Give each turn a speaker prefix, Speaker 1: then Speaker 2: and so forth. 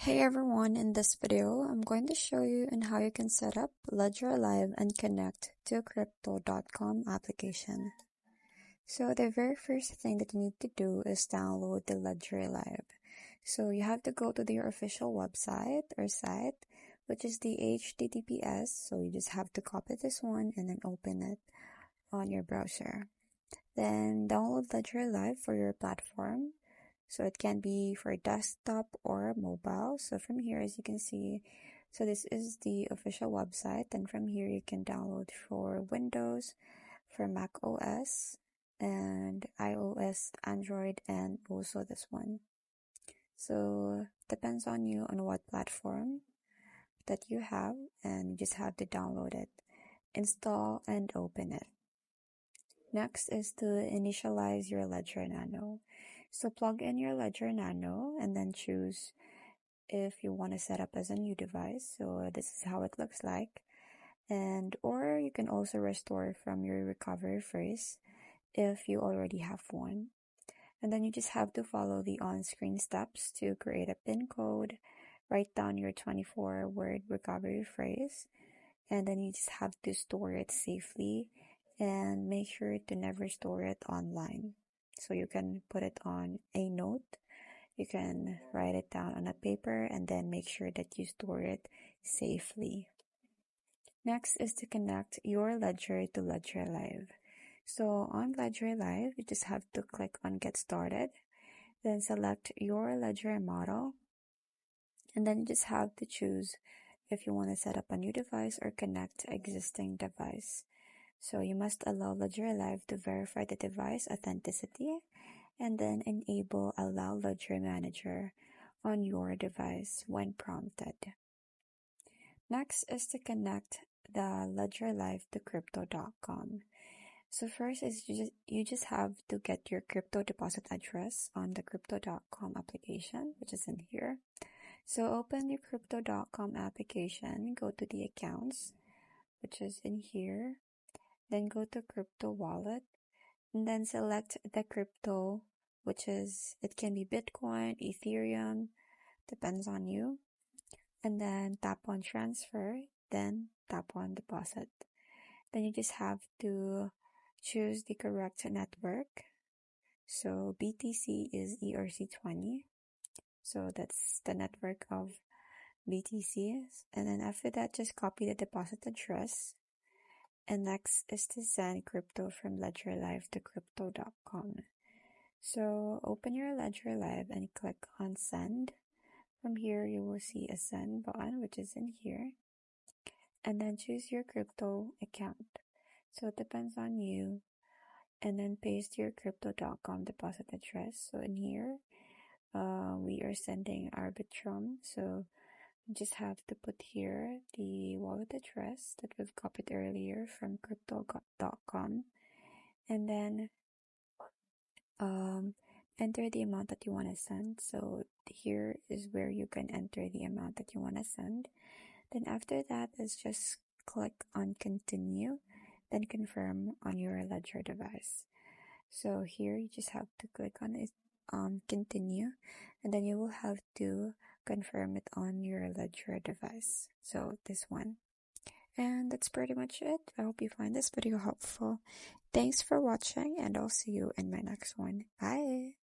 Speaker 1: Hey everyone, in this video, I'm going to show you on how you can set up Ledger Live and connect to a Crypto.com application. So the very first thing that you need to do is download the Ledger Live. So you have to go to their official website or site, which is the HTTPS. So you just have to copy this one and then open it on your browser. Then download Ledger Live for your platform. So it can be for desktop or mobile. So from here, as you can see, so this is the official website. And from here, you can download for Windows, for Mac OS, and iOS, Android, and also this one. So depends on you on what platform that you have, and you just have to download it, install, and open it. Next is to initialize your Ledger Nano. So plug in your Ledger Nano and then choose if you want to set up as a new device. So this is how it looks like. Or you can also restore from your recovery phrase if you already have one. And then you just have to follow the on-screen steps to create a PIN code, write down your 24-word recovery phrase, and then you just have to store it safely and make sure to never store it online. So you can put it on a note, you can write it down on a paper, and then make sure that you store it safely. Next is to connect your Ledger to Ledger Live. So on Ledger Live, you just have to click on Get Started, then select your Ledger model, and then you just have to choose if you want to set up a new device or connect existing device. So you must allow Ledger Live to verify the device authenticity and then enable Allow Ledger Manager on your device when prompted. Next is to connect the Ledger Live to Crypto.com. So first is you just have to get your crypto deposit address on the Crypto.com application, which is in here. So open your Crypto.com application, go to the accounts, which is in here. Then go to crypto wallet and then select the crypto, which is, it can be Bitcoin, Ethereum, depends on you. And then tap on transfer, then tap on deposit. Then you just have to choose the correct network. So BTC is ERC20. So that's the network of BTC. And then after that, just copy the deposit address. And next is to send crypto from Ledger Live to Crypto.com. So open your Ledger Live and click on Send. From here, you will see a Send button, which is in here. And then choose your crypto account. So it depends on you. And then paste your Crypto.com deposit address. So in here, we are sending Arbitrum. So you just have to put here the wallet address that we've copied earlier from Crypto.com, and then enter the amount that you want to send. So here is where you can enter the amount that you want to send. Then after that is just click on continue, then confirm on your Ledger device. So here you just have to click on it, continue, and then you will have to confirm it on your Ledger device. So this one. And that's pretty much it. I hope you find this video helpful. Thanks for watching, and I'll see you in my next one. Bye!